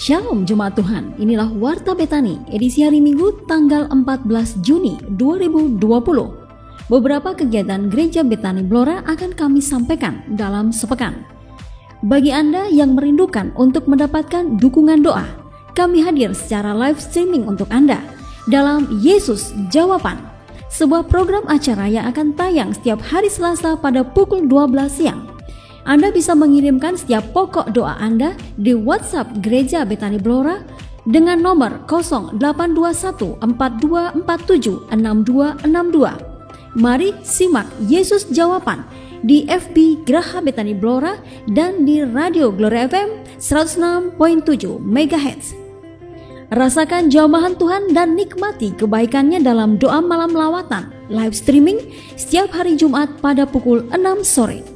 Shalom Jemaat Tuhan, inilah Warta Betani, edisi hari Minggu tanggal 14 Juni 2020. Beberapa kegiatan Gereja Betani Blora akan kami sampaikan dalam sepekan. Bagi Anda yang merindukan untuk mendapatkan dukungan doa, kami hadir secara live streaming untuk Anda dalam Yesus Jawaban, sebuah program acara yang akan tayang setiap hari Selasa pada pukul 12 siang. Anda bisa mengirimkan setiap pokok doa Anda di WhatsApp Gereja Betani Blora dengan nomor 082142476262. Mari simak Yesus Jawaban di FB Geraha Betani Blora dan di Radio Glory FM 106.7 MHz. Rasakan jamahan Tuhan dan nikmati kebaikannya dalam doa malam lawatan live streaming setiap hari Jumat pada pukul 6 sore.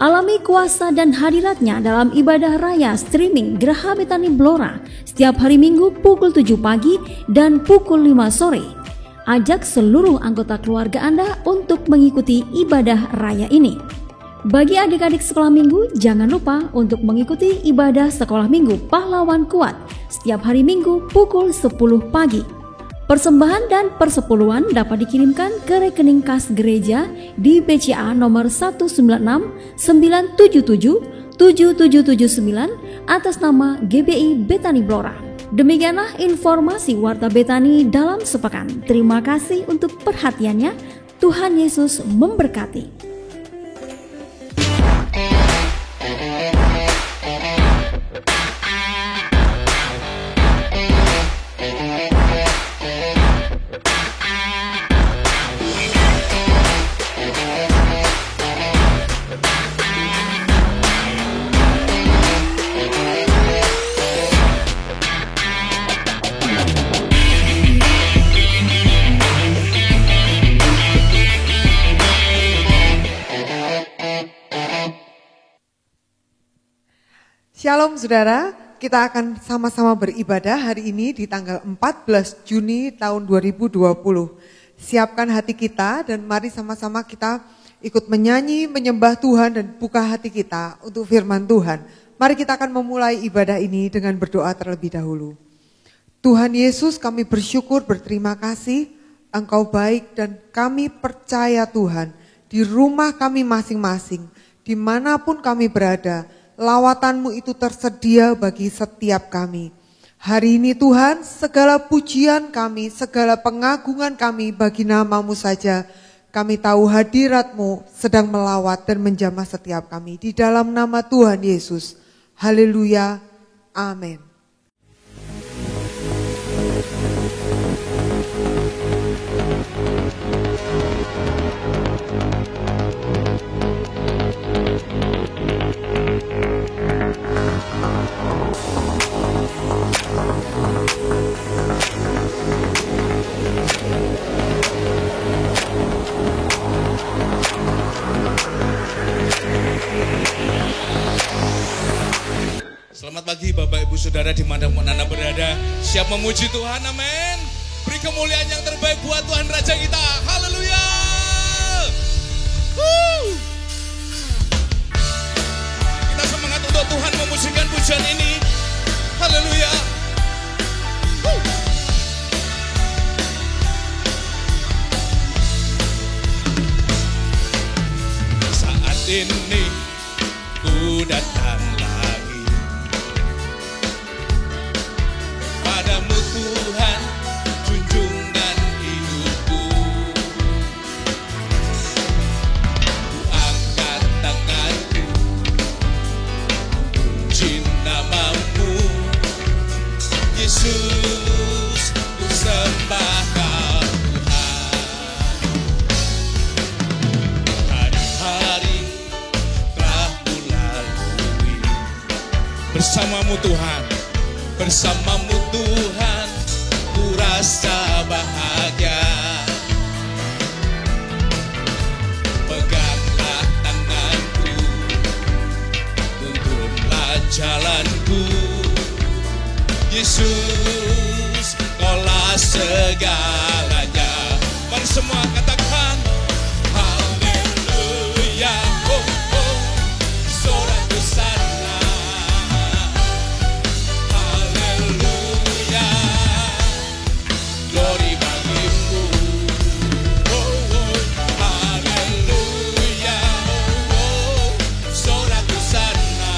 Alami kuasa dan hadiratnya dalam ibadah raya streaming Geraha Betani Blora setiap hari Minggu pukul 7 pagi dan pukul 5 sore. Ajak seluruh anggota keluarga Anda untuk mengikuti ibadah raya ini. Bagi adik-adik sekolah minggu, jangan lupa untuk mengikuti ibadah sekolah minggu Pahlawan Kuat setiap hari Minggu pukul 10 pagi. Persembahan dan persepuluhan dapat dikirimkan ke rekening kas gereja di BCA nomor 196-977-7779 atas nama GBI Betani Blora. Demikianlah informasi Warta Betani dalam sepekan. Terima kasih untuk perhatiannya. Tuhan Yesus memberkati. Shalom saudara, kita akan sama-sama beribadah hari ini di tanggal 14 Juni tahun 2020. Siapkan hati kita dan mari sama-sama kita ikut menyanyi, menyembah Tuhan dan buka hati kita untuk firman Tuhan. Mari kita akan memulai ibadah ini dengan berdoa terlebih dahulu. Tuhan Yesus, kami bersyukur, berterima kasih, Engkau baik dan kami percaya Tuhan, di rumah kami masing-masing, dimanapun kami berada, lawatan-Mu itu tersedia bagi setiap kami. Hari ini Tuhan, segala pujian kami, segala pengagungan kami bagi nama-Mu saja. Kami tahu hadirat-Mu sedang melawat dan menjamah setiap kami. Di dalam nama Tuhan Yesus. Haleluya. Amin. saudara dimanapun Anda berada, siap memuji Tuhan, amin. Beri kemuliaan yang terbaik buat Tuhan Raja kita, haleluya. Kita semangat untuk Tuhan memujikan pujian ini, haleluya. Saat ini ku datang lagi padamu Tuhan, junjungan hidupku. Ku angkat tanganku, puji namamu, Yesus, ku sembah Kau Tuhan. Hari-hari telah ku lalui bersamamu Tuhan, bersamamu Tuhan, ku rasa bahagia. Peganglah tanganku, tuntunlah jalanku, Yesus, Kaulah segalanya. Mari semua katakan haleluya, oh oh, soraku sana. Haleluya, glory bagimu, oh oh, haleluya, oh oh, soraku sana.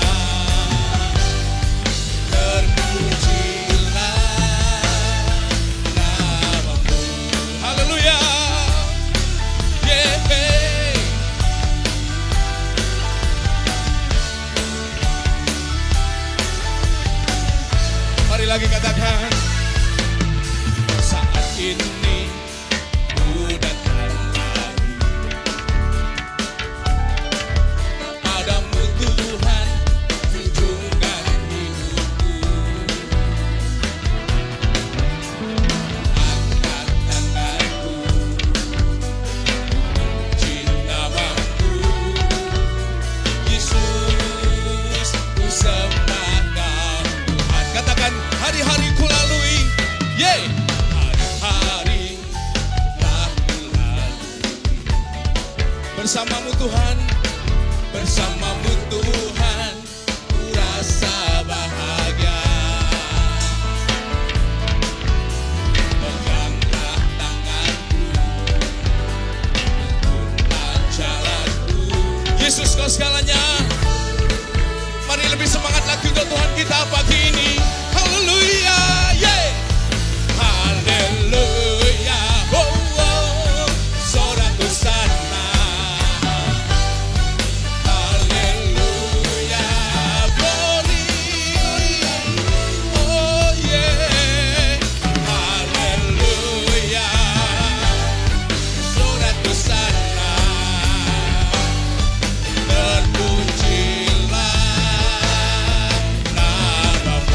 Terpujilah namamu, haleluya, yeah. Mari lagi katakan, saat ini ku datang lagi padamu Tuhan, junjungan hidupku. Angkat tanganku, puji namamu, Yesus, ku sembah Kau Tuhan. Katakan hari-hari ku lalui, yeah. Hari-hari telah ku lalui bersamamu Tuhan, bersamamu Tuhan, ku rasa bahagia. Peganglah tanganku, tuntunlah jalanku, Yesus Kau segalanya. Mari lebih semangat lagi untuk Tuhan kita pagi ini, haleluya, yeah. Haleluya, oh oh, soraku sana. Haleluya, glory, oh yeah. Haleluya, soraku sana. Terpujilah namamu.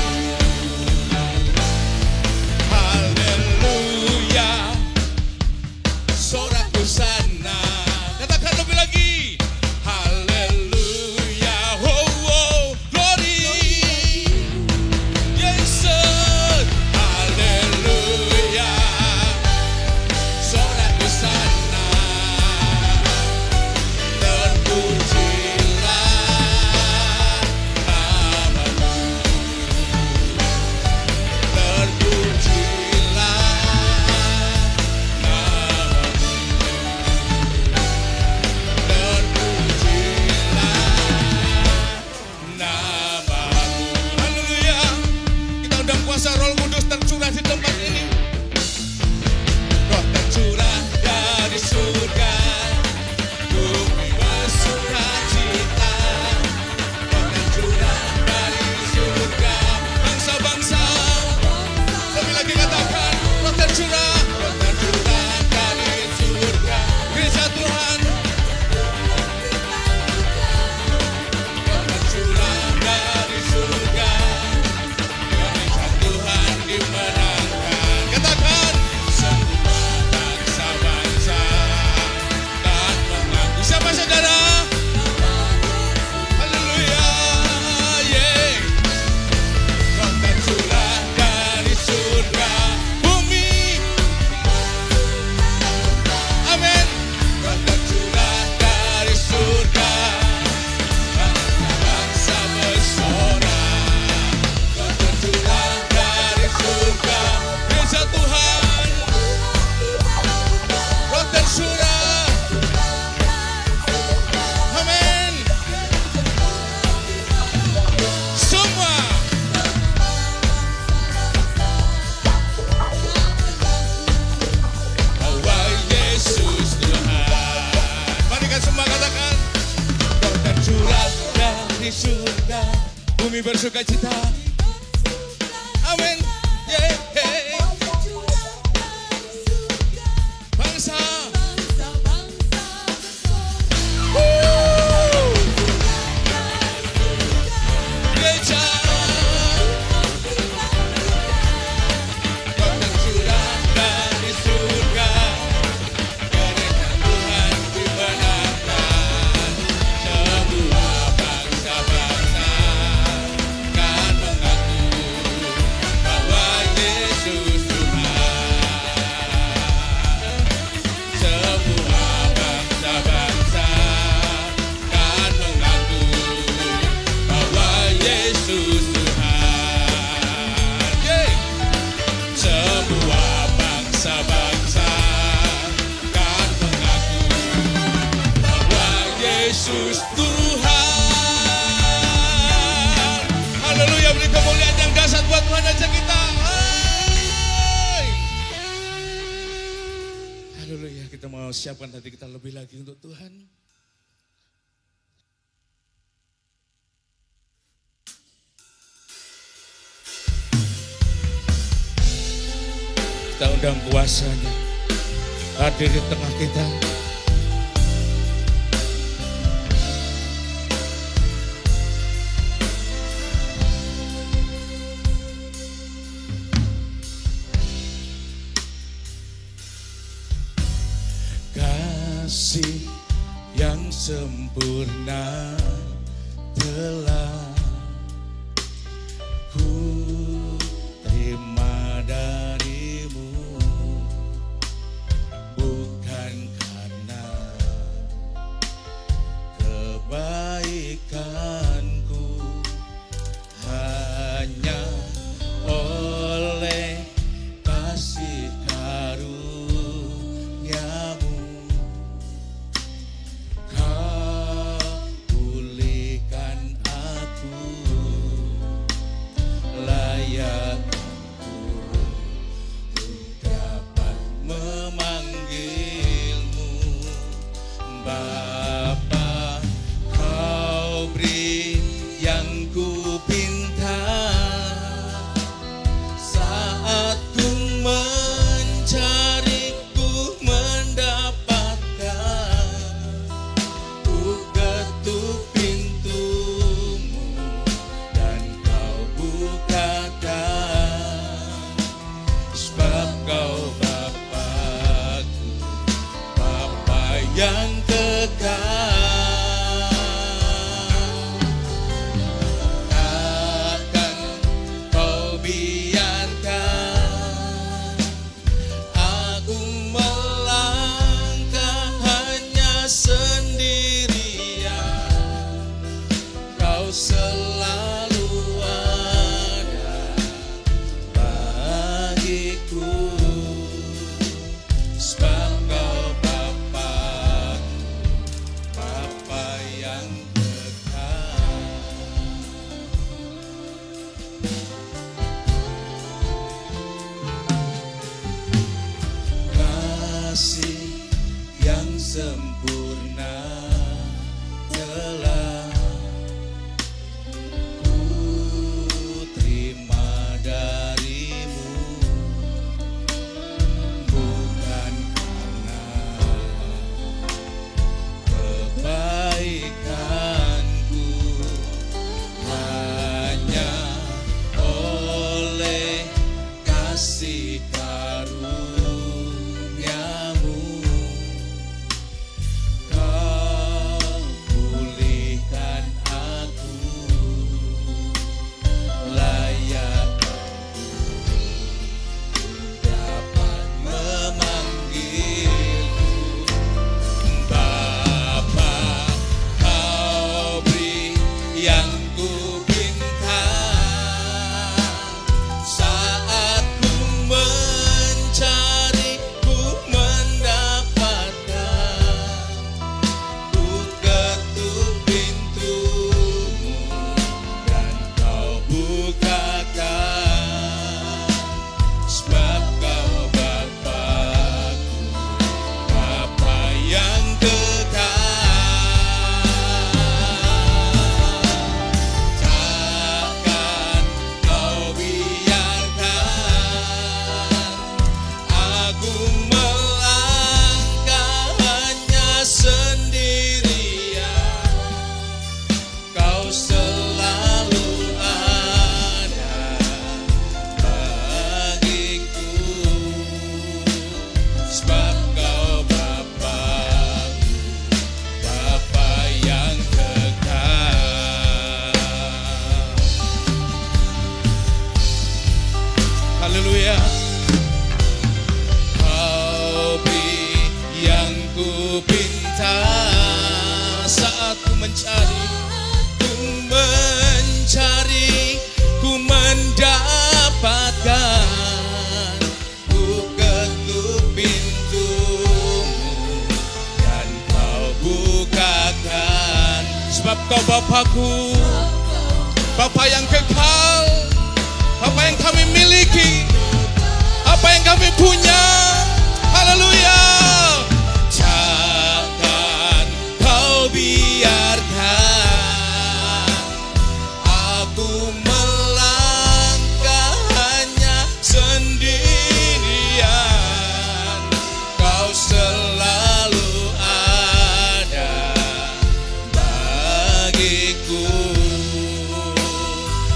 sukacita. Amin. Yeah, yeah. Bangsa. Gereja. Kota surah dari surga. Kerajaan Tuhan dibenarkan. Semua bangsa-bangsa kan mengaku bahwa Yesus Tuhan. Semua bangsa-bangsa kan mengaku bahwa Yesus Tuhan. Yeah. Semua bangsa-bangsa kan mengaku bahwa Yesus Tuhan. Haleluya, beri kemuliaan yang dahsyat buat Tuhan aja kita. Hai. Haleluya, kita mau siapkan hati kita lebih lagi untuk Tuhan. Kita undang kuasanya hadir di tengah kita. Kasih yang sempurna telah ku terima darimu, bukan karena kebaikanku, hanya oleh kasih karuniamu kau pulihkan aku, layak aku dapat memanggilmu Bapa. Kau beri yang ku pinta saat ku mencari, ku mendapatkan. Ku ketuk pintumu dan kau bukakan, sebab kau Bapakku, Bapa yang kekal. Takkan kau biarkan aku melangkah hanya sendirian. Kau selalu ada bagiku, sebab kau Bapakku, Bapa yang kekal. Kasih yang sempurna telah ku terima darimu, bukan karena kebaikanku, hanya oleh kasih karuniamu kau ku mendapatkan, ku ketuk pintumu dan kau bukakan. Sebab kau Bapakku, Bapa yang kekal, Bapa yang kami miliki, apa yang kami punya. Haleluya. Jangan kau biarkan aku melangkah hanya sendirian. Kau selalu ada bagiku,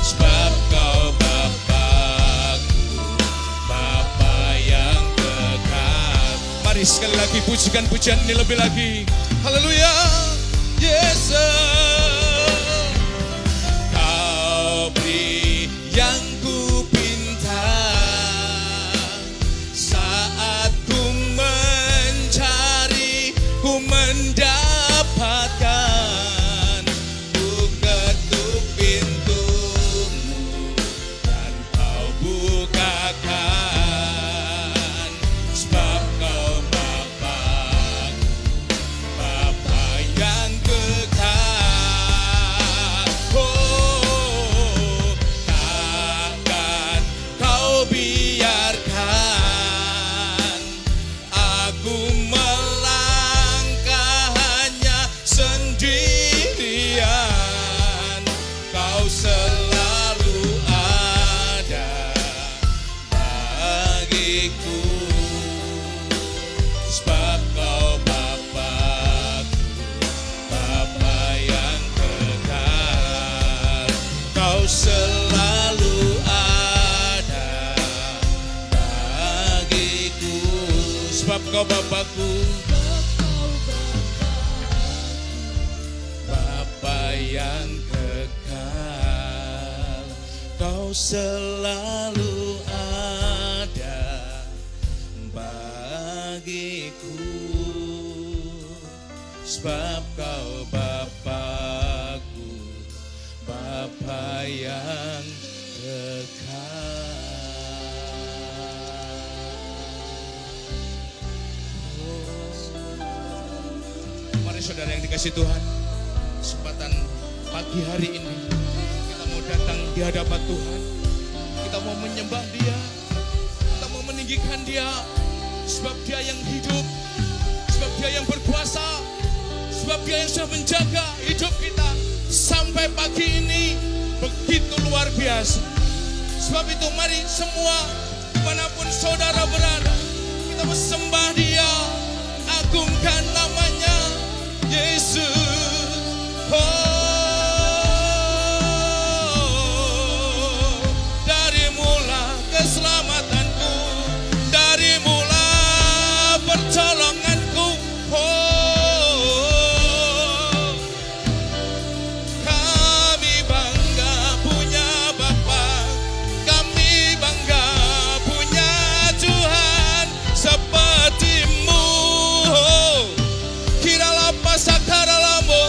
sebab kau Bapakku, Bapa yang kekal. Mari sekali lagi pujikan pujian ini lebih lagi. Haleluya. Yesus, kau beri yang ku pinta saat ku mencari, ku mendapatkan, ku ketuk pintumu dan kau bukakan, sebab kau Bapakku, Bapa yang kekal. Oh, takkan kau biarkan aku melangkah hanya sendirian. Kau selalu ada bagiku, sebab kau Bapakku, Bapa yang kekal. Kau selalu ada bagiku, sebab kau Bapakku, Bapa yang kekal. Kau selalu ada bagiku, sebab kau Bapakku, Bapa yang kekal. Mari saudara yang dikasihi Tuhan, kesempatan pagi hari ini kita mau datang di hadapan Tuhan. Kita mau menyembah Dia, kita mau meninggikan Dia, sebab Dia yang hidup, sebab Dia yang berkuasa, sebab Dia yang sudah menjaga hidup kita sampai pagi ini begitu luar biasa. Sebab itu mari semua dimanapun saudara berada, kita bersembah Dia, agungkan namanya Yesus. Oh, dari mula keselamatanku, dari mula pertolonganku, oh, kami bangga punya Bapa, kami bangga punya Tuhan seperti-Mu. Oh, kiralah pasakara lambo,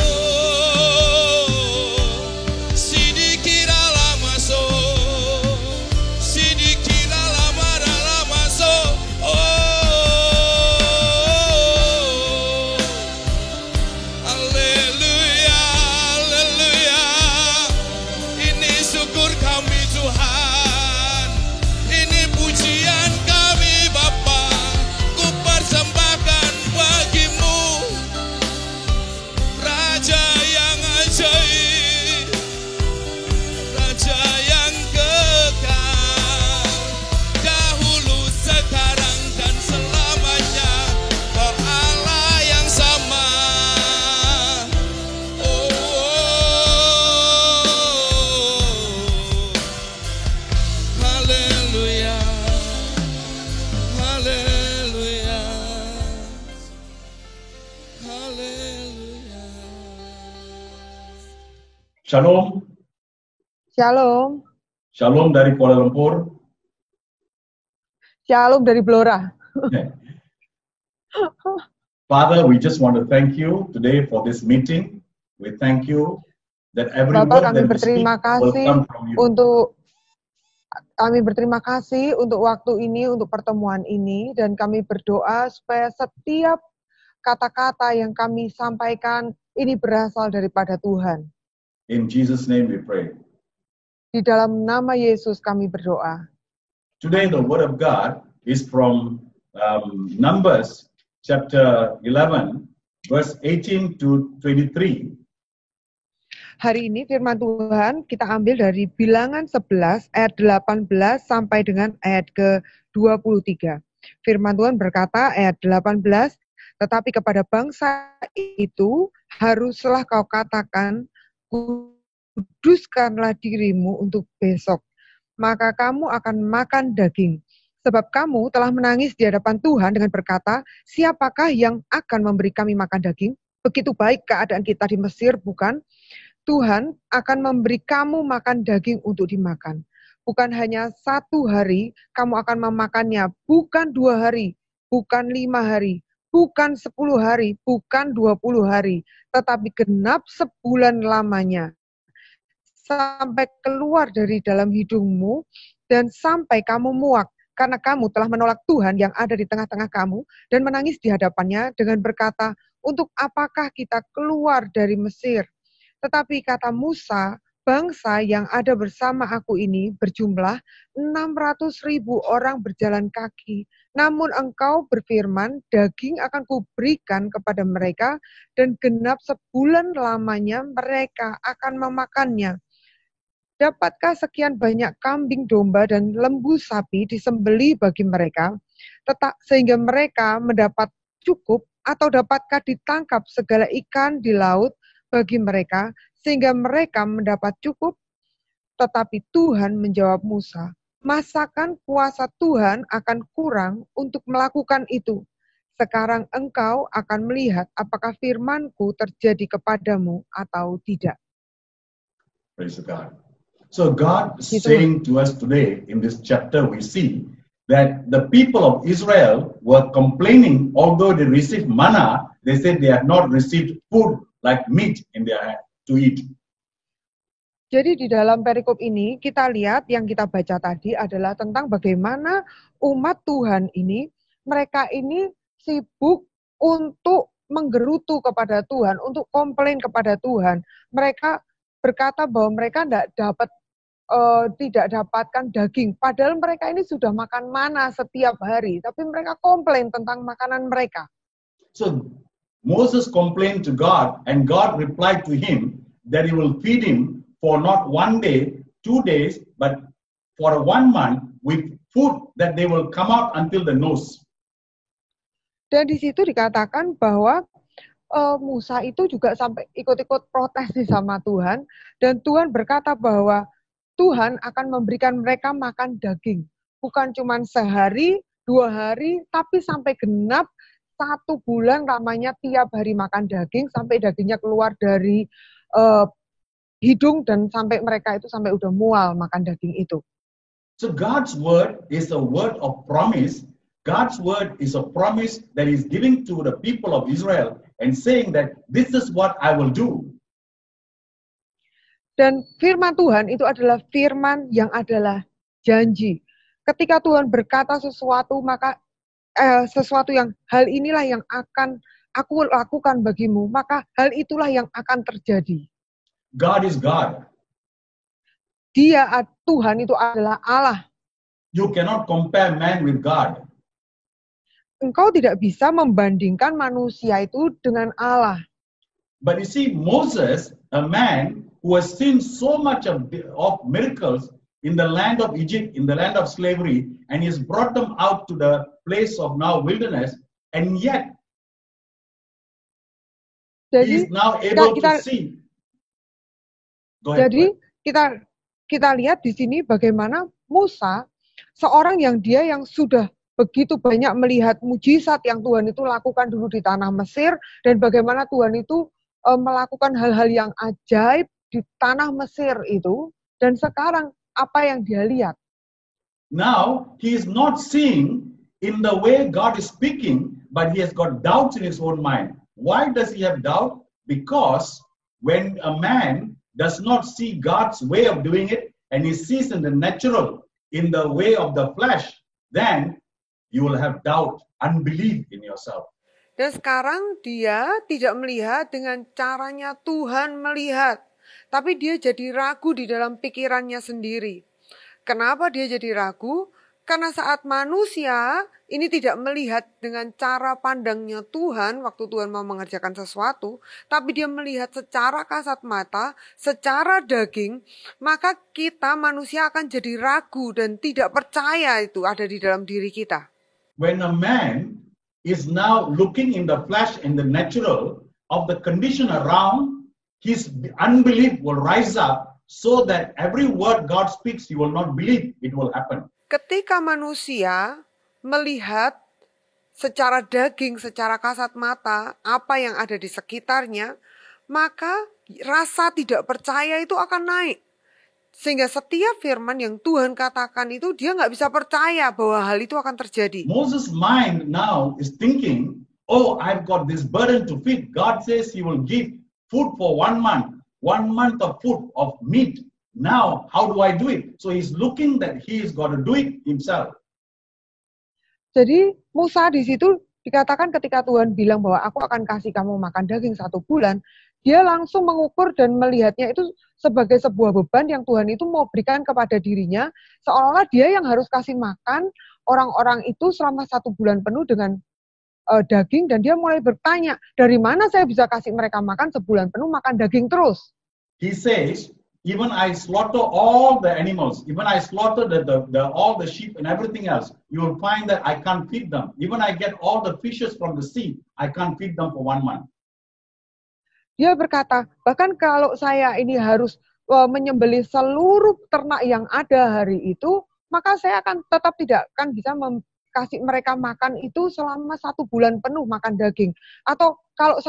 sidikira lamaso, sidikira lamara lamaso. Oh, haleluya, haleluya. Ini syukur kami Tuhan, ini pujian kami Bapa, ku persembahkan bagi-Mu, Raja yang ajaib, Raja yang kekal, dahulu, sekarang, dan selamanya. Kau Allah yang sama. Oh, haleluya, haleluya, haleluya. Shalom, Shalom. Shalom dari Kuala Lumpur. Shalom dari Blora. Father, we just want to thank you today for this meeting. we thank you that every Bapak, word kami that we speak berterima will kasih come from you. Kami berterima kasih untuk waktu ini, untuk pertemuan ini, dan kami berdoa supaya setiap kata-kata yang kami sampaikan ini berasal daripada Tuhan. In Jesus' name we pray. Di dalam nama Yesus kami berdoa. Today the word of God is from Numbers chapter 11, verse 18 to 23. Hari ini firman Tuhan kita ambil dari Bilangan 11 ayat 18 sampai dengan ayat ke-23. Firman Tuhan berkata ayat 18, tetapi kepada bangsa itu haruslah kau katakan, kuduskanlah dirimu untuk besok, maka kamu akan makan daging. Sebab kamu telah menangis di hadapan Tuhan dengan berkata, siapakah yang akan memberi kami makan daging? Begitu baik keadaan kita di Mesir, bukan? Tuhan akan memberi kamu makan daging untuk dimakan. Bukan hanya 1 hari, kamu akan memakannya. Bukan 2 hari, bukan 5 hari, bukan 10 hari, bukan 20 hari. Tetapi genap sebulan lamanya. Sampai keluar dari dalam hidungmu, dan sampai kamu muak. Karena kamu telah menolak Tuhan yang ada di tengah-tengah kamu, dan menangis di hadapannya dengan berkata, untuk apakah kita keluar dari Mesir? Tetapi kata Musa, bangsa yang ada bersama aku ini berjumlah 600.000 orang berjalan kaki. Namun engkau berfirman, daging akan kuberikan kepada mereka, dan genap sebulan lamanya mereka akan memakannya. Dapatkah sekian banyak kambing domba dan lembu sapi disembeli bagi mereka, sehingga mereka mendapat cukup, atau dapatkah ditangkap segala ikan di laut bagi mereka, sehingga mereka mendapat cukup? Tetapi Tuhan menjawab Musa, masakan kuasa Tuhan akan kurang untuk melakukan itu? Sekarang engkau akan melihat apakah firmanku terjadi kepadamu atau tidak. Praise God. So God is saying to us today in this chapter, we see that the people of Israel were complaining, although they received manna, they said they have not received food like meat in their hand to eat. Jadi di dalam perikop ini kita lihat yang kita baca tadi adalah tentang bagaimana umat Tuhan ini, mereka ini sibuk untuk menggerutu kepada Tuhan, untuk komplain kepada Tuhan. Mereka berkata bahwa mereka tidak dapatkan daging, padahal mereka ini sudah makan mana setiap hari, tapi mereka komplain tentang makanan mereka. So Moses complained to God, and God replied to him that he will feed him for not 1 day, 2 days, but for 1 month with food that they will come out until the nose. Dan di situ dikatakan bahwa Musa itu juga sampai ikut-ikut protes sama Tuhan, dan Tuhan berkata bahwa Tuhan akan memberikan mereka makan daging, bukan cuma sehari, 2 hari, tapi sampai genap 1 bulan lamanya tiap hari makan daging, sampai dagingnya keluar dari hidung, dan sampai mereka itu sampai udah mual makan daging itu. So God's word is a word of promise. God's word is a promise that is giving to the people of Israel and saying that this is what I will do. Dan firman Tuhan itu adalah firman yang adalah janji. Ketika Tuhan berkata sesuatu, maka sesuatu yang hal inilah yang akan aku lakukan bagimu, maka hal itulah yang akan terjadi. God is God. Tuhan itu adalah Allah. You cannot compare man with God. Engkau tidak bisa membandingkan manusia itu dengan Allah. But you see, Moses, a man who has seen so much of miracles in the land of Egypt, in the land of slavery, and he has brought them out to the place of now wilderness, and yet he is now able to see. Jadi kita lihat di sini bagaimana Musa, seorang yang sudah begitu banyak melihat mujizat yang Tuhan itu lakukan dulu di tanah Mesir, dan bagaimana Tuhan itu melakukan hal-hal yang ajaib di tanah Mesir itu, dan sekarang apa yang dia lihat? Now he is not seeing in the way God is speaking, but he has got doubts in his own mind. Why does he have doubt? Because when a man does not see God's way of doing it, and he sees in the natural, in the way of the flesh, then you will have doubt, unbelief in yourself. Dan sekarang dia tidak melihat dengan caranya Tuhan melihat, tapi dia jadi ragu di dalam pikirannya sendiri. Kenapa dia jadi ragu? Karena saat manusia ini tidak melihat dengan cara pandangnya Tuhan waktu Tuhan mau mengerjakan sesuatu, tapi dia melihat secara kasat mata, secara daging, maka kita manusia akan jadi ragu dan tidak percaya itu ada di dalam diri kita. When a man is now looking in the flesh and the natural of the condition around, his unbelief will rise up so that every word God speaks, he will not believe it will happen. Ketika manusia melihat secara daging, secara kasat mata, apa yang ada di sekitarnya, maka rasa tidak percaya itu akan naik. Sehingga setiap firman yang Tuhan katakan itu, dia nggak bisa percaya bahwa hal itu akan terjadi. Moses' mind now is thinking, oh, I've got this burden to feed. God says he will give food for 1 month of food of meat. Now, how do I do it? So he's looking that he's got to do it himself. Jadi Musa di situ dikatakan ketika Tuhan bilang bahwa aku akan kasih kamu makan daging 1 bulan, dia langsung mengukur dan melihatnya itu sebagai sebuah beban yang Tuhan itu mau berikan kepada dirinya, seolah-olah dia yang harus kasih makan orang-orang itu selama 1 bulan penuh dengan daging, dan dia mulai bertanya, dari mana saya bisa kasih mereka makan sebulan penuh makan daging terus? He says, even I slaughter all the animals, even I slaughter all the sheep and everything else, you will find that I can't feed them. Even I get all the fishes from the sea, I can't feed them for 1 month. Dia berkata, bahkan kalau saya ini harus menyembelih seluruh ternak yang ada hari itu, maka saya akan tetap tidak akan bisa kasih mereka makan itu selama 1 bulan penuh makan daging. Atau kalau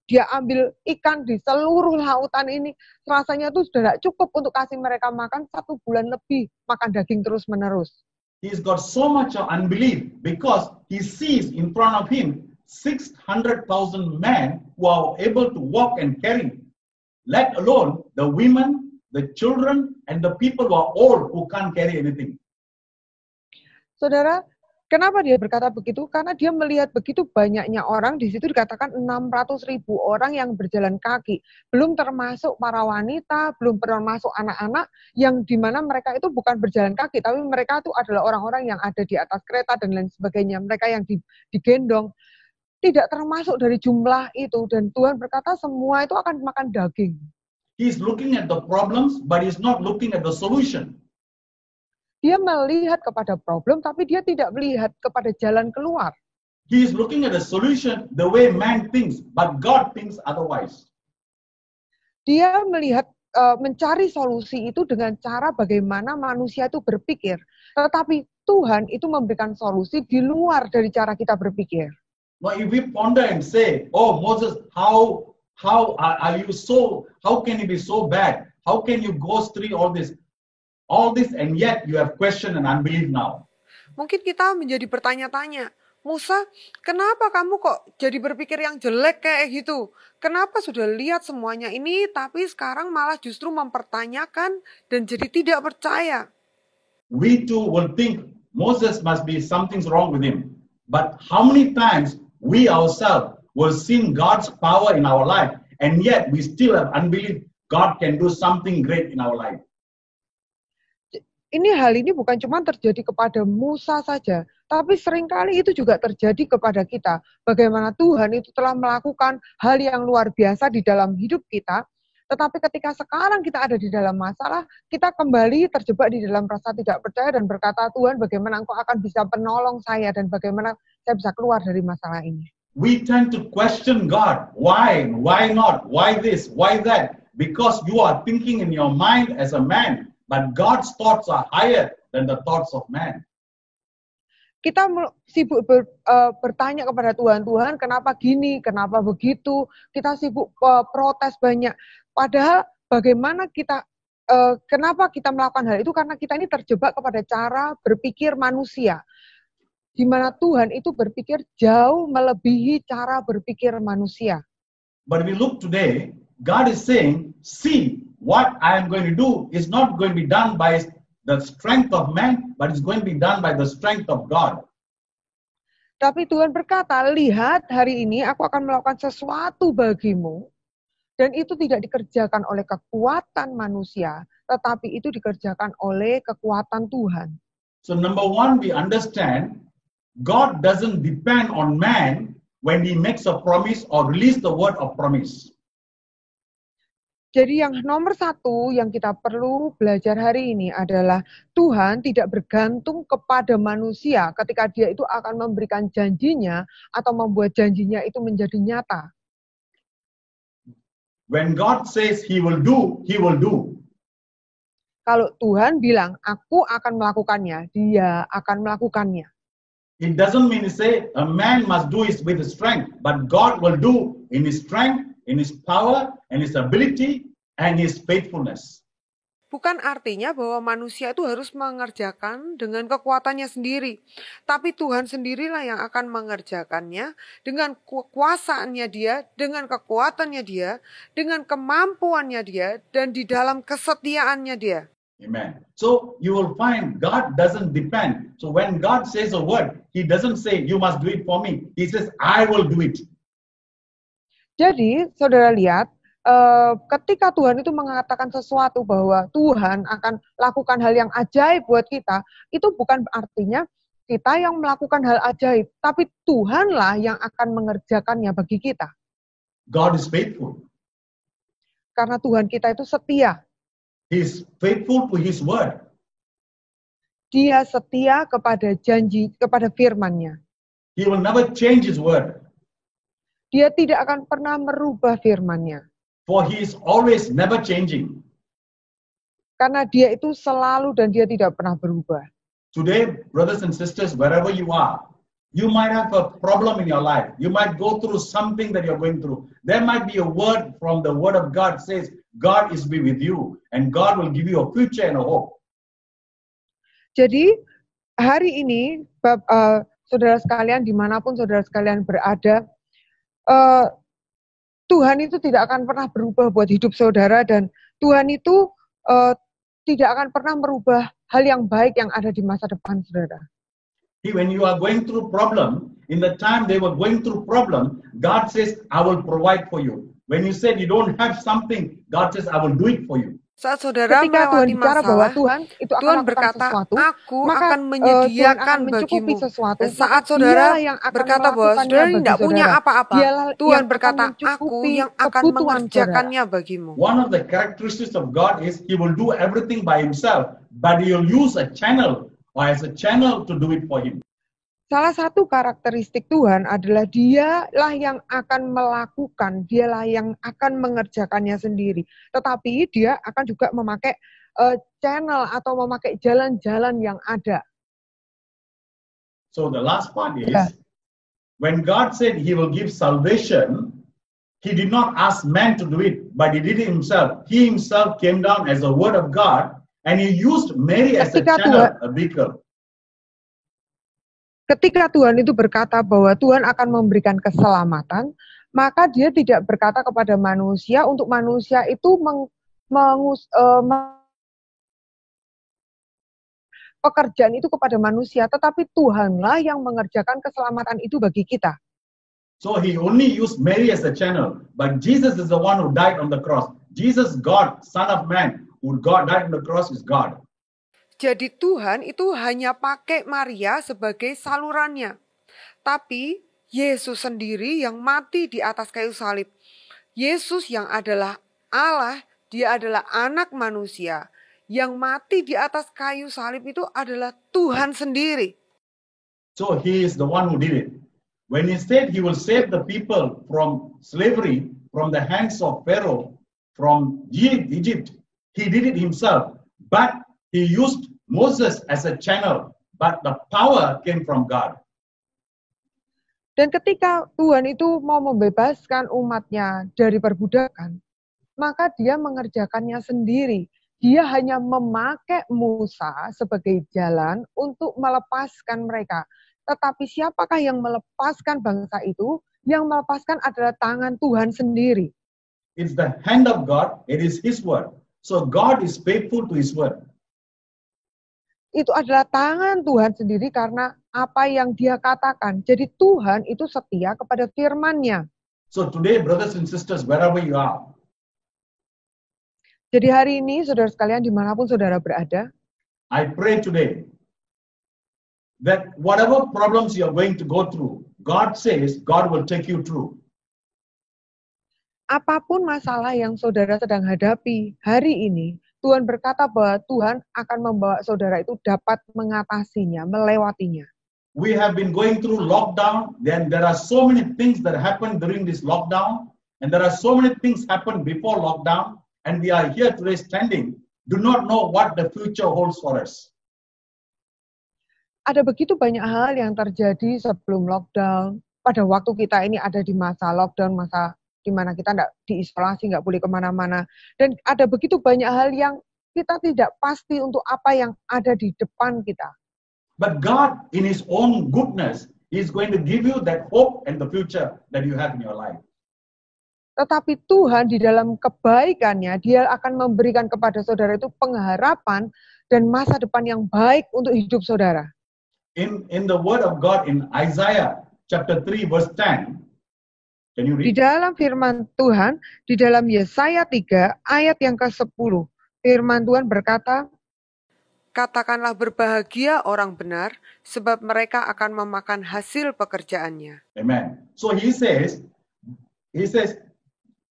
dia ambil ikan di seluruh lautan ini, rasanya tuh sudah tidak cukup untuk kasih mereka makan 1 bulan lebih makan daging terus-menerus. He's got so much of unbelief because he sees in front of him 600,000 men who are able to walk and carry, let alone the women, the children, and the people who are old who can't carry anything. Saudara, kenapa dia berkata begitu? Karena dia melihat begitu banyaknya orang, di situ dikatakan 600.000 orang yang berjalan kaki. Belum termasuk para wanita, belum termasuk anak-anak, yang dimana mereka itu bukan berjalan kaki, tapi mereka itu adalah orang-orang yang ada di atas kereta dan lain sebagainya. Mereka yang digendong. Tidak termasuk dari jumlah itu. Dan Tuhan berkata semua itu akan makan daging. He's looking at the problems, but he's not looking at the solution. Dia melihat kepada problem, tapi dia tidak melihat kepada jalan keluar. He is looking at the solution the way man thinks, but God thinks otherwise. Dia melihat, mencari solusi itu dengan cara bagaimana manusia itu berpikir. Tetapi Tuhan itu memberikan solusi di luar dari cara kita berpikir. Now, if we ponder and say, "Oh Moses, how are you so? How can you be so bad? How can you go through all this, and yet you have question and unbelief now?" Mungkin kita menjadi bertanya-tanya, Musa, kenapa kamu kok jadi berpikir yang jelek kayak gitu? Kenapa sudah lihat semuanya ini, tapi sekarang malah justru mempertanyakan dan jadi tidak percaya? We too will think Moses must be something's wrong with him. But how many times we ourselves will see God's power in our life, and yet we still have unbelief God can do something great in our life. Hal ini bukan cuma terjadi kepada Musa saja, tapi seringkali itu juga terjadi kepada kita. Bagaimana Tuhan itu telah melakukan hal yang luar biasa di dalam hidup kita, tetapi ketika sekarang kita ada di dalam masalah, kita kembali terjebak di dalam rasa tidak percaya dan berkata, Tuhan, bagaimana Engkau akan bisa menolong saya dan bagaimana saya bisa keluar dari masalah ini. We tend to question God. Why? Why not? Why this? Why that? Because you are thinking in your mind as a man. But God's thoughts are higher than the thoughts of man. Kita sibuk bertanya kepada Tuhan, Tuhan kenapa gini, kenapa begitu, kita sibuk protes banyak. Padahal bagaimana kenapa kita melakukan hal itu, karena kita ini terjebak kepada cara berpikir manusia. Di mana Tuhan itu berpikir jauh melebihi cara berpikir manusia. But we look today, God is saying, see, what I am going to do is not going to be done by the strength of man, but it's going to be done by the strength of God. Tapi Tuhan berkata, lihat hari ini aku akan melakukan sesuatu bagimu. Dan itu tidak dikerjakan oleh kekuatan manusia, tetapi itu dikerjakan oleh kekuatan Tuhan. So number one, we understand God doesn't depend on man when he makes a promise or release the word of promise. Jadi yang nomor satu yang kita perlu belajar hari ini adalah Tuhan tidak bergantung kepada manusia ketika dia itu akan memberikan janjinya atau membuat janjinya itu menjadi nyata. When God says he will do, he will do. Kalau Tuhan bilang, aku akan melakukannya, dia akan melakukannya. It doesn't mean to say a man must do it with his strength, but God will do in his strength, in his power, and his ability, and his faithfulness. Bukan artinya bahwa manusia itu harus mengerjakan dengan kekuatannya sendiri. Tapi Tuhan sendirilah yang akan mengerjakannya dengan kekuasaannya dia, dengan kekuatannya dia, dengan kemampuannya dia, dan di dalam kesetiaannya dia. Amen. So you will find God doesn't depend. So when God says a word, he doesn't say, you must do it for me. He says, I will do it. Jadi, saudara lihat, ketika Tuhan itu mengatakan sesuatu bahwa Tuhan akan lakukan hal yang ajaib buat kita, itu bukan artinya kita yang melakukan hal ajaib, tapi Tuhanlah yang akan mengerjakannya bagi kita. God is faithful. Karena Tuhan kita itu setia. He is faithful to his word. Dia setia kepada janji, kepada firman-Nya. He will never change his word. Dia tidak akan pernah merubah firman-Nya. For he is always never changing. Karena dia itu selalu dan dia tidak pernah berubah. Today, brothers and sisters, wherever you are, you might have a problem in your life. You might go through something that you're going through. There might be a word from the word of God says, God is be with you and God will give you a future and a hope. Jadi, hari ini, saudara sekalian, dimanapun saudara sekalian berada, Tuhan itu tidak akan pernah berubah buat hidup saudara, dan Tuhan itu tidak akan pernah merubah hal yang baik yang ada di masa depan saudara. When you are going through problem, in the time they were going through problem, God says, I will provide for you. When you said you don't have something, God says, I will do it for you. Saat saudara melewati masalah, Tuhan berkata, aku akan menyediakan bagimu. Saat saudara berkata bahwa saudara tidak punya apa-apa, Tuhan berkata, aku yang akan mengerjakannya bagimu. One of the characteristics of God is He will do everything by Himself, but He will use a channel or as a channel to do it for Him. Salah satu karakteristik Tuhan adalah dialah yang akan melakukan, dialah yang akan mengerjakannya sendiri. Tetapi dia akan juga memakai channel atau memakai jalan-jalan yang ada. So the last part is, when God said He will give salvation, He did not ask man to do it, but He did it Himself. He Himself came down as the Word of God, and He used Mary as a channel, a beacon. Ketika Tuhan itu berkata bahwa Tuhan akan memberikan keselamatan, maka dia tidak berkata kepada manusia untuk manusia itu pekerjaan itu kepada manusia, tetapi Tuhanlah yang mengerjakan keselamatan itu bagi kita. So He only used Mary as a channel, but Jesus is the one who died on the cross. Jesus, God, Son of Man, who God died on the cross is God. Jadi Tuhan itu hanya pakai Maria sebagai salurannya. Tapi Yesus sendiri yang mati di atas kayu salib. Yesus yang adalah Allah, dia adalah anak manusia. Yang mati di atas kayu salib itu adalah Tuhan sendiri. So He is the one who did it. When He said He will save the people from slavery, from the hands of Pharaoh, from Egypt, He did it Himself. But He used Moses as a channel, but the power came from God. Dan ketika Tuhan itu mau membebaskan umatnya dari perbudakan, maka dia mengerjakannya sendiri. Dia hanya memakai Musa sebagai jalan untuk melepaskan mereka. Tetapi siapakah yang melepaskan bangsa itu? Yang melepaskan adalah tangan Tuhan sendiri. it's the hand of God, it is His word. So God is faithful to His word. Itu adalah tangan Tuhan sendiri karena apa yang Dia katakan. Jadi Tuhan itu setia kepada firman-Nya. So today, brothers and sisters, wherever you are, Jadi hari ini, saudara sekalian, dimanapun saudara berada, I pray today that whatever problems you are going to go through, God says God will take you through. apapun masalah yang saudara sedang hadapi hari ini, Tuhan berkata bahwa Tuhan akan membawa saudara itu dapat mengatasinya, melewatinya. We have been going through lockdown, then there are so many things that happen during this lockdown, and there are so many things happen before lockdown, and we are here today standing, do not know what the future holds for us. Ada begitu banyak hal yang terjadi sebelum lockdown. Pada waktu kita ini ada di masa lockdown, masa di mana kita tidak diisolasi, nggak boleh kemana-mana. Dan ada begitu banyak hal yang kita tidak pasti untuk apa yang ada di depan kita. But God, in His own goodness, is going to give you that hope and the future that you have in your life. Tetapi Tuhan di dalam kebaikannya, Dia akan memberikan kepada saudara itu pengharapan dan masa depan yang baik untuk hidup saudara. In the word of God in Isaiah chapter 3 verse 10, can you Di read? dalam firman Tuhan, di dalam Yesaya 3 ayat yang ke-10, firman Tuhan berkata, "Katakanlah berbahagia orang benar, sebab mereka akan memakan hasil pekerjaannya." Amen. So he says,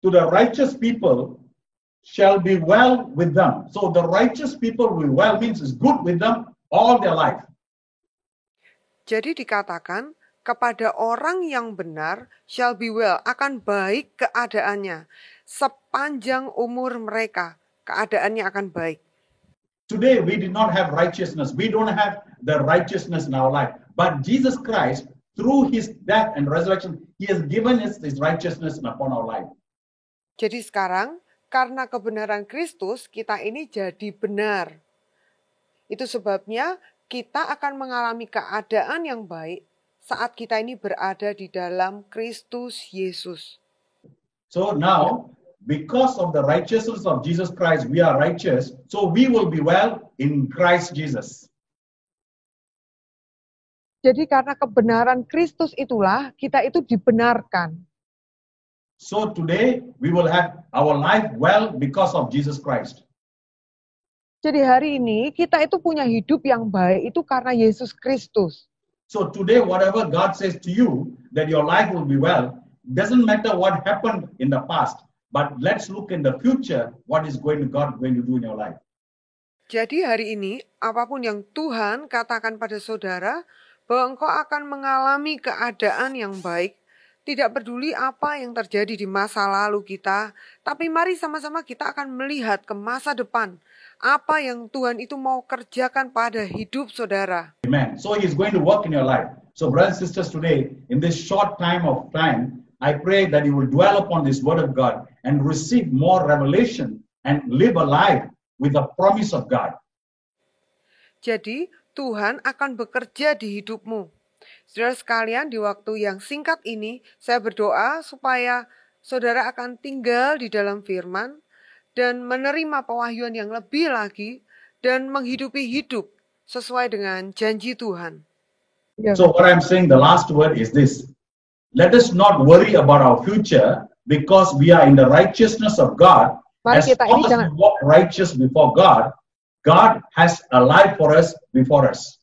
to the righteous people shall be well with them. So the righteous people will well means is good with them all their life. Jadi dikatakan, kepada orang yang benar shall be well, akan baik keadaannya. Sepanjang umur mereka, keadaannya akan baik. Today we did not have righteousness. We don't have the righteousness in our life. But Jesus Christ, through His death and resurrection, He has given us His righteousness upon our life. Jadi sekarang, karena kebenaran Kristus, kita ini jadi benar. Itu sebabnya kita akan mengalami keadaan yang baik saat kita ini berada di dalam Kristus Yesus. So now, because of the righteousness of Jesus Christ, we are righteous. So we will be well in Christ Jesus. Jadi karena kebenaran Kristus itulah kita itu dibenarkan. So today we will have our life well because of Jesus Christ. Jadi hari ini kita itu punya hidup yang baik itu karena Yesus Kristus. So today whatever God says to you that your life will be well, doesn't matter what happened in the past, but let's look in the future what is God going to do in your life. Jadi hari ini apapun yang Tuhan katakan pada saudara bahwa engkau akan mengalami keadaan yang baik, tidak peduli apa yang terjadi di masa lalu kita, tapi mari sama-sama kita akan melihat ke masa depan. Apa yang Tuhan itu mau kerjakan pada hidup saudara. Amen. So He is going to work in your life. So brothers and sisters, today, in this short time, I pray that you will dwell upon this word of God and receive more revelation and live a life with the promise of God. Jadi, Tuhan akan bekerja di hidupmu. Saudara sekalian, di waktu yang singkat ini, saya berdoa supaya saudara akan tinggal di dalam firman dan menerima pewahyuan yang lebih lagi dan menghidupi hidup sesuai dengan janji Tuhan. So what I'm saying, the last word is this. Let us not worry about our future because we are in the righteousness of God. As long as we walk righteous before God, God has a life for us before us.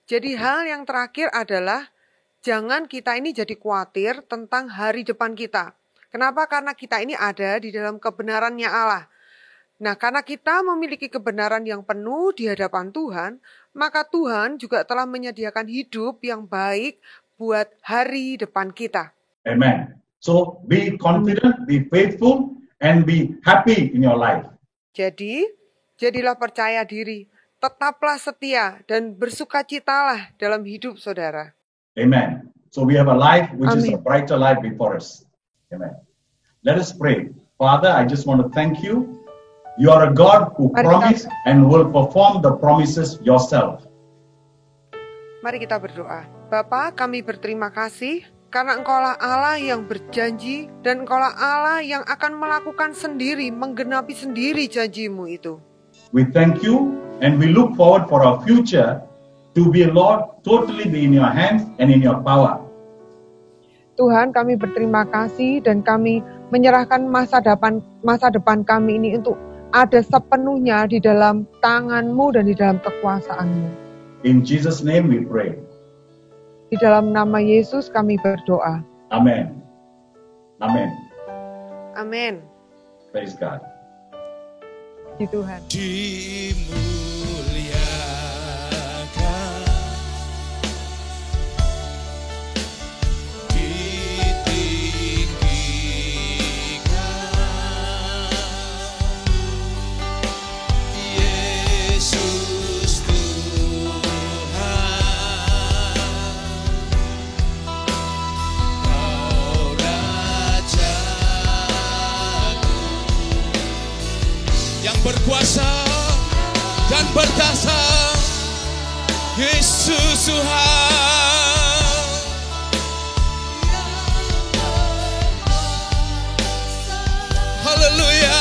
Jadi hal yang terakhir adalah jangan kita ini jadi khawatir tentang hari depan kita. Kenapa? Karena kita ini ada di dalam kebenarannya Allah. Nah, karena kita memiliki kebenaran yang penuh di hadapan Tuhan, maka Tuhan juga telah menyediakan hidup yang baik buat hari depan kita. Amen. So be confident, be faithful, and be happy in your life. Jadi, jadilah percaya diri, tetaplah setia, dan bersukacitalah dalam hidup saudara. Amen. So we have a life which is a brighter life before us. Amen. Let us pray. Father, I just want to thank you. You are a God who promised and will perform the promises yourself. Mari kita berdoa. Bapa, kami berterima kasih Karena Engkaulah Allah yang berjanji dan Engkaulah Allah yang akan melakukan sendiri, menggenapi sendiri janji-Mu itu. We thank you and we look forward for our future to be, Lord, totally be in your hands and in your power. Tuhan, kami berterima kasih dan kami menyerahkan masa depan kami ini untuk ada sepenuhnya di dalam tangan-Mu dan di dalam kekuasaan-Mu. In Jesus' name we pray. Di dalam nama Yesus kami berdoa. Amen. Amen. Amin. Praise God. Di Tuhan. Dimuliakan, ditinggikan, Yesus Tuhan, Kau Rajaku yang berkuasa dan bertahta, Yesus Tuhan. Haleluya.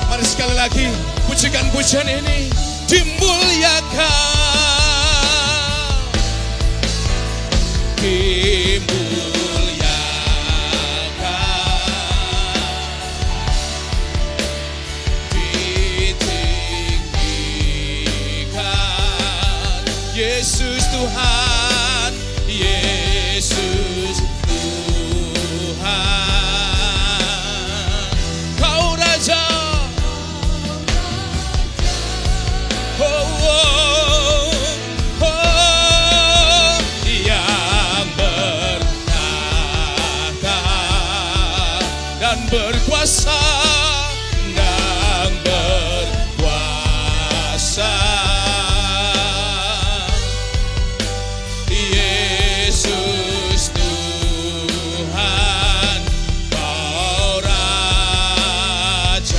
Mari sekali lagi pujikan pujian ini, dimuliakan, ditinggikan, Yesus Tuhan, Yesus Tuhan, Kau Raja, oh, oh, oh, yang bertahta dan berkuasa, dan berkuasa, Yesus Tuhan, Kau Rajaku.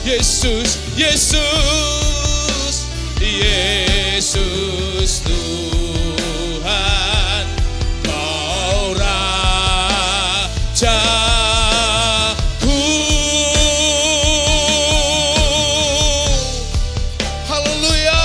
Yesus, Yesus, Yesus Tuhan, Kau Rajaku. Haleluya.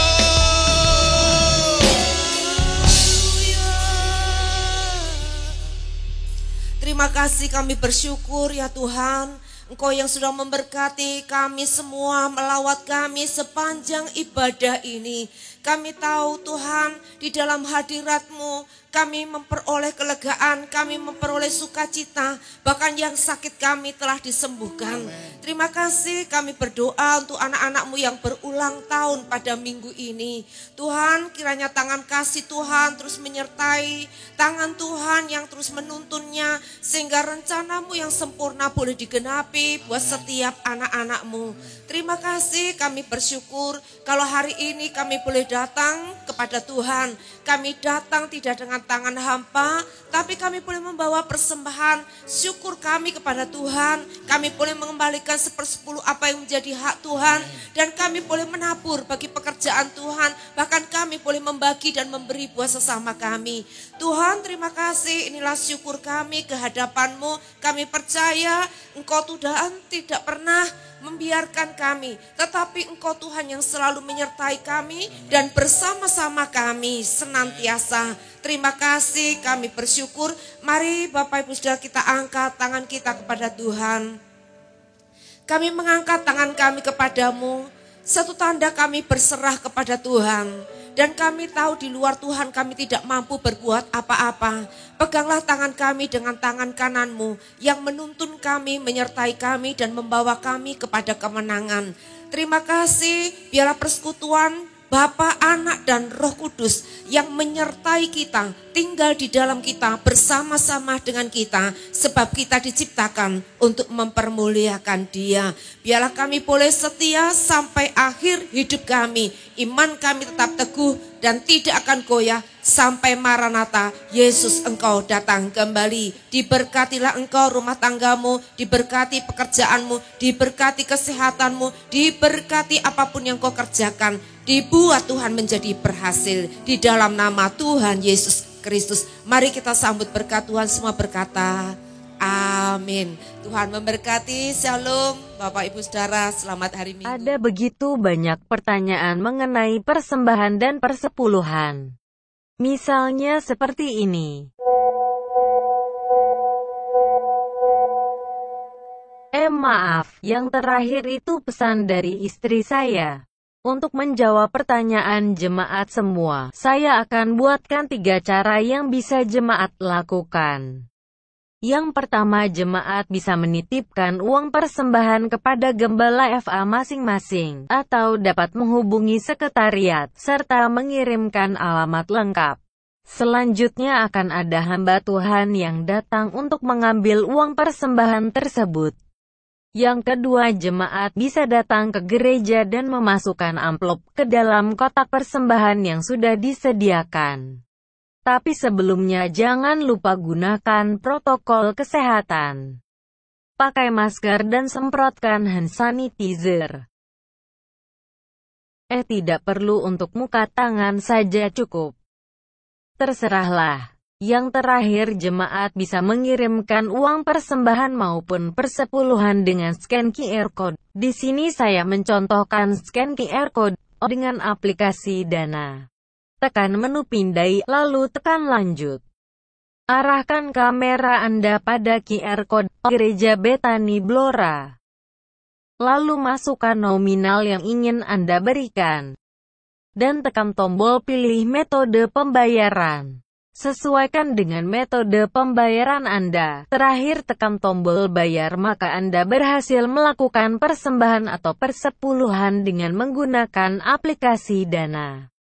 Terima kasih, kami bersyukur ya Tuhan, Engkau yang sudah memberkati kami semua, melawat kami sepanjang ibadah ini. Kami tahu Tuhan, di dalam hadirat-Mu kami memperoleh kelegaan, kami memperoleh sukacita, bahkan yang sakit kami telah disembuhkan. Terima kasih, kami berdoa untuk anak-anak-Mu yang berulang tahun pada minggu ini. Tuhan, kiranya tangan kasih Tuhan terus menyertai, tangan Tuhan yang terus menuntunnya, sehingga rencana-Mu yang sempurna boleh digenapi buat setiap anak-anak-Mu. Terima kasih, kami bersyukur kalau hari ini kami boleh datang kepada Tuhan. Kami datang tidak dengan tangan hampa, tapi kami boleh membawa persembahan syukur kami kepada Tuhan. Kami boleh mengembalikan 1/10 apa yang menjadi hak Tuhan, dan kami boleh menabur bagi pekerjaan Tuhan. Bahkan kami boleh membagi dan memberi buat sesama kami. Tuhan, terima kasih, inilah syukur kami ke hadapan-Mu. Kami percaya Engkau Tuhan tidak pernah membiarkan kami, tetapi Engkau Tuhan yang selalu menyertai kami dan bersama-sama kami senantiasa. Terima kasih, kami bersyukur. Mari Bapak Ibu Saudara kita angkat tangan kita kepada Tuhan. Kami mengangkat tangan kami kepadamu, satu tanda kami berserah kepada Tuhan. Dan kami tahu di luar Tuhan kami tidak mampu berbuat apa-apa. Peganglah tangan kami dengan tangan kanan-Mu yang menuntun kami, menyertai kami dan membawa kami kepada kemenangan. Terima kasih, biarlah persekutuan Bapa, Anak, dan Roh Kudus yang menyertai kita, tinggal di dalam kita, bersama-sama dengan kita, sebab kita diciptakan untuk mempermuliakan Dia. Biarlah kami boleh setia sampai akhir hidup kami, iman kami tetap teguh dan tidak akan goyah sampai Maranatha, Yesus engkau datang kembali. Diberkatilah engkau rumah tanggamu, diberkati pekerjaanmu, diberkati kesehatanmu, diberkati apapun yang kau kerjakan. Dibuat Tuhan menjadi berhasil di dalam nama Tuhan Yesus Kristus. Mari kita sambut berkat Tuhan, semua berkata amin. Tuhan memberkati. Shalom Bapak Ibu Saudara, selamat hari Minggu. Ada begitu banyak pertanyaan mengenai persembahan dan persepuluhan. Misalnya seperti ini. Maaf, yang terakhir itu pesan dari istri saya. Untuk menjawab pertanyaan jemaat semua, saya akan buatkan 3 cara yang bisa jemaat lakukan. Yang pertama, jemaat bisa menitipkan uang persembahan kepada gembala FA masing-masing, atau dapat menghubungi sekretariat, serta mengirimkan alamat lengkap. Selanjutnya akan ada hamba Tuhan yang datang untuk mengambil uang persembahan tersebut. Yang kedua, jemaat bisa datang ke gereja dan memasukkan amplop ke dalam kotak persembahan yang sudah disediakan. Tapi sebelumnya jangan lupa gunakan protokol kesehatan. Pakai masker dan semprotkan hand sanitizer. Tidak perlu untuk muka tangan saja cukup. Terserahlah. Yang terakhir, jemaat bisa mengirimkan uang persembahan maupun persepuluhan dengan scan QR Code. Di sini saya mencontohkan scan QR Code dengan aplikasi Dana. Tekan menu pindai, lalu tekan lanjut. Arahkan kamera Anda pada QR Code Gereja Betani Blora. Lalu masukkan nominal yang ingin Anda berikan. Dan tekan tombol pilih metode pembayaran. Sesuaikan dengan metode pembayaran Anda. Terakhir tekan tombol bayar, maka Anda berhasil melakukan persembahan atau persepuluhan dengan menggunakan aplikasi Dana.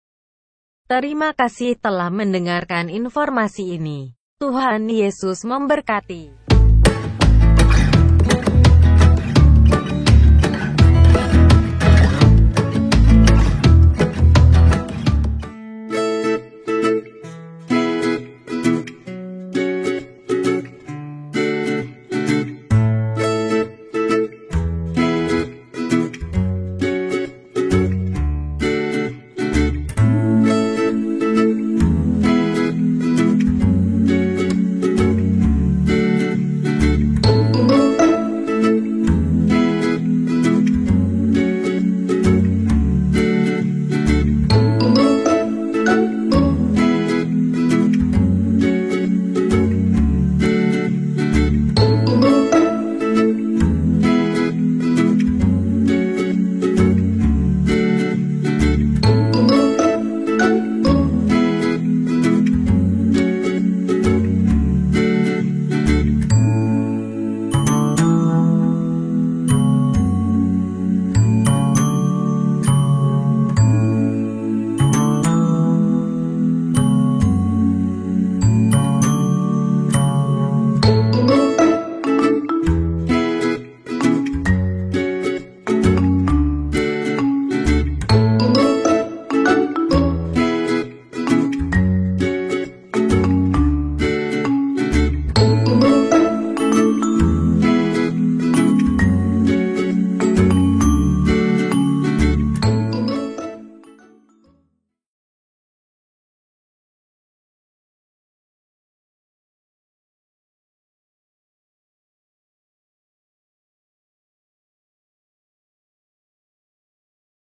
Terima kasih telah mendengarkan informasi ini. Tuhan Yesus memberkati.